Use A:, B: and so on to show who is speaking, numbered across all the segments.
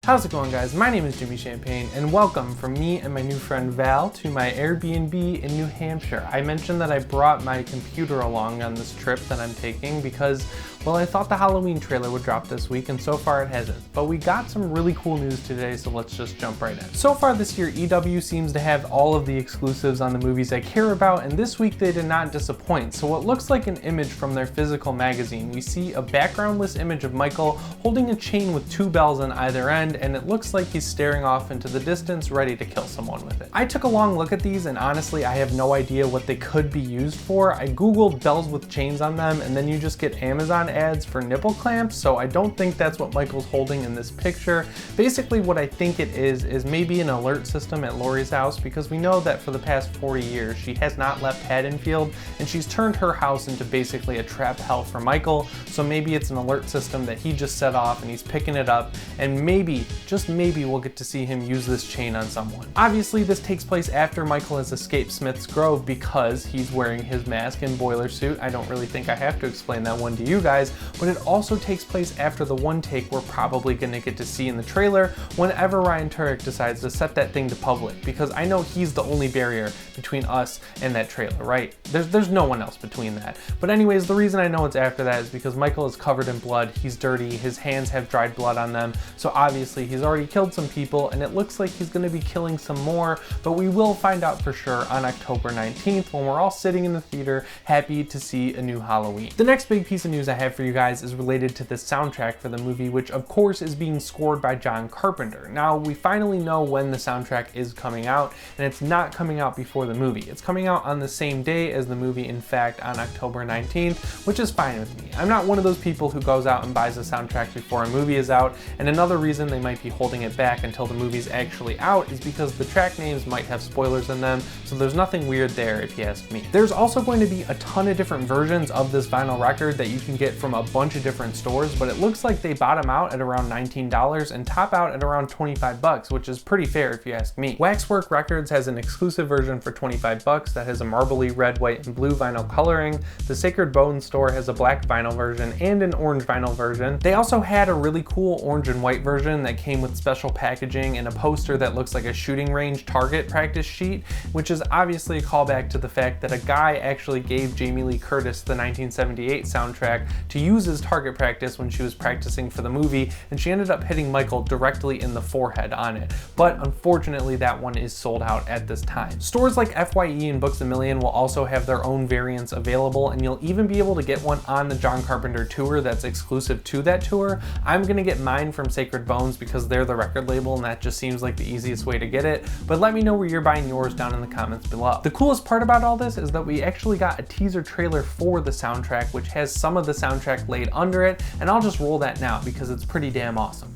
A: How's it going, guys? My name is Jimmy Champane, and welcome from me and my new friend Val to my Airbnb in New Hampshire. I mentioned that I brought my computer along on this trip that I'm taking because, well, I thought the Halloween trailer would drop this week, and so far it hasn't. But we got some really cool news today, so let's just jump right in. So far this year, EW seems to have all of the exclusives on the movies I care about, and this week they did not disappoint. So what looks like an image from their physical magazine, we see a backgroundless image of Michael holding a chain with two bells on either end, and it looks like he's staring off into the distance, ready to kill someone with it. I took a long look at these, and honestly, I have no idea what they could be used for. I googled bells with chains on them, and then you just get Amazon ads for nipple clamps, so I don't think that's what Michael's holding in this picture. Basically, what I think it is maybe an alert system at Lori's house, because we know that for the past 40 years, she has not left Haddonfield, and she's turned her house into basically a trap hell for Michael, so maybe it's an alert system that he just set off and he's picking it up, and maybe, just maybe, we'll get to see him use this chain on someone. Obviously, this takes place after Michael has escaped Smith's Grove because he's wearing his mask and boiler suit. I don't really think I have to explain that one to you guys, but it also takes place after the one take we're probably gonna get to see in the trailer whenever Ryan Turek decides to set that thing to public, because I know he's the only barrier between us and that trailer, right? There's no one else between that. But anyways, the reason I know it's after that is because Michael is covered in blood, he's dirty, his hands have dried blood on them, so obviously he's already killed some people, and it looks like he's gonna be killing some more, but we will find out for sure on October 19th when we're all sitting in the theater happy to see a new Halloween. The next big piece of news I have for you guys is related to the soundtrack for the movie, which of course is being scored by John Carpenter. Now, we finally know when the soundtrack is coming out, and it's not coming out before the movie. It's coming out on the same day as the movie, in fact, on October 19th, which is fine with me. I'm not one of those people who goes out and buys a soundtrack before a movie is out, and another reason they might be holding it back until the movie's actually out is because the track names might have spoilers in them, so there's nothing weird there if you ask me. There's also going to be a ton of different versions of this vinyl record that you can get from a bunch of different stores, but it looks like they bottom out at around $19 and top out at around 25 bucks, which is pretty fair if you ask me. Waxwork Records has an exclusive version for 25 bucks that has a marbly red, white, and blue vinyl coloring. The Sacred Bones store has a black vinyl version and an orange vinyl version. They also had a really cool orange and white version that came with special packaging and a poster that looks like a shooting range target practice sheet, which is obviously a callback to the fact that a guy actually gave Jamie Lee Curtis the 1978 soundtrack to use as target practice when she was practicing for the movie, and she ended up hitting Michael directly in the forehead on it. But unfortunately, that one is sold out at this time. Stores like FYE and Books A Million will also have their own variants available, and you'll even be able to get one on the John Carpenter tour that's exclusive to that tour. I'm gonna get mine from Sacred Bones because they're the record label, and that just seems like the easiest way to get it. But let me know where you're buying yours down in the comments below. The coolest part about all this is that we actually got a teaser trailer for the soundtrack, which has some of the soundtrack laid under it, and I'll just roll that now because it's pretty damn awesome.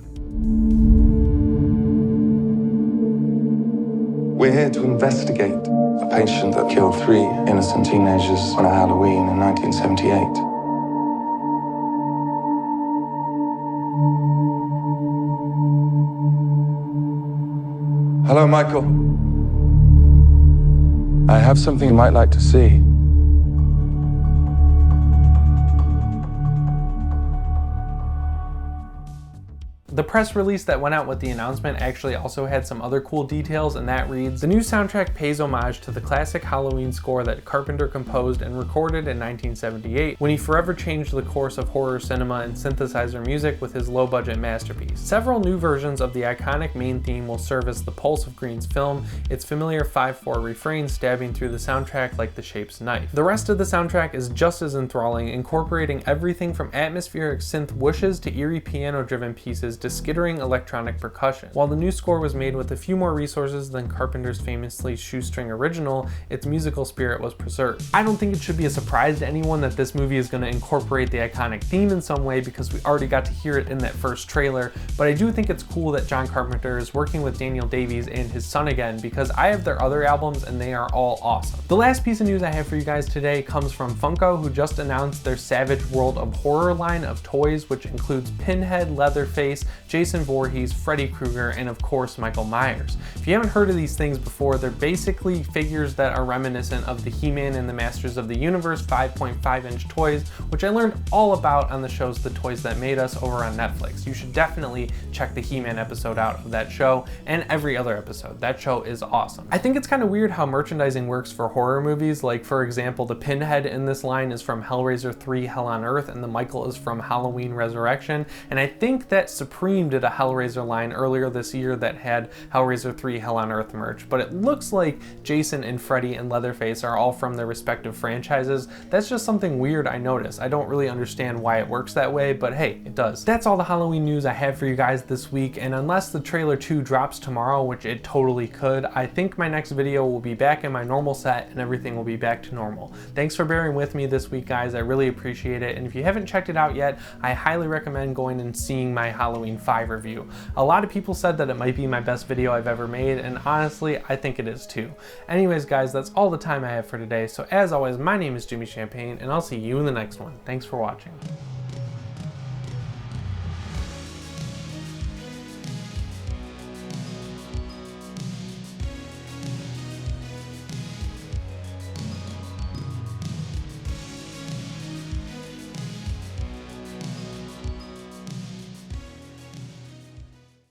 B: We're here to investigate a patient that killed 3 innocent teenagers on a Halloween in 1978. Hello, Michael. I have something you might like to see.
A: The press release that went out with the announcement actually also had some other cool details, and that reads, "The new soundtrack pays homage to the classic Halloween score that Carpenter composed and recorded in 1978 when he forever changed the course of horror cinema and synthesizer music with his low-budget masterpiece. Several new versions of the iconic main theme will serve as the pulse of Green's film, its familiar 5/4 refrain stabbing through the soundtrack like the shape's knife. The rest of the soundtrack is just as enthralling, incorporating everything from atmospheric synth whooshes to eerie piano-driven pieces to skittering electronic percussion. While the new score was made with a few more resources than Carpenter's famously shoestring original, its musical spirit was preserved. I don't think it should be a surprise to anyone that this movie is going to incorporate the iconic theme in some way because we already got to hear it in that first trailer, but I do think it's cool that John Carpenter is working with Daniel Davies and his son again, because I have their other albums and they are all awesome. The last piece of news I have for you guys today comes from Funko, who just announced their Savage World of Horror line of toys, which includes Pinhead, Leatherface, Jason Voorhees, Freddy Krueger, and of course Michael Myers. If you haven't heard of these things before, they're basically figures that are reminiscent of the He-Man and the Masters of the Universe 5.5-inch toys, which I learned all about on the shows The Toys That Made Us over on Netflix. You should definitely check the He-Man episode out of that show and every other episode. That show is awesome. I think it's kind of weird how merchandising works for horror movies. Like, for example, the Pinhead in this line is from Hellraiser 3 Hell on Earth, and the Michael is from Halloween Resurrection. And I think that Supreme did a Hellraiser line earlier this year that had Hellraiser 3 Hell on Earth merch, but it looks like Jason and Freddy and Leatherface are all from their respective franchises. That's just something weird I noticed. I don't really understand why it works that way, but hey, it does. That's all the Halloween news I have for you guys this week, and unless the trailer 2 drops tomorrow, which it totally could, I think my next video will be back in my normal set and everything will be back to normal. Thanks for bearing with me this week, guys. I really appreciate it, and if you haven't checked it out yet, I highly recommend going and seeing my Halloween 5 review. A lot of people said that it might be my best video I've ever made, and honestly, I think it is too. Anyways, guys, that's all the time I have for today, so as always, my name is Jimmy Champane, and I'll see you in the next one. Thanks for watching.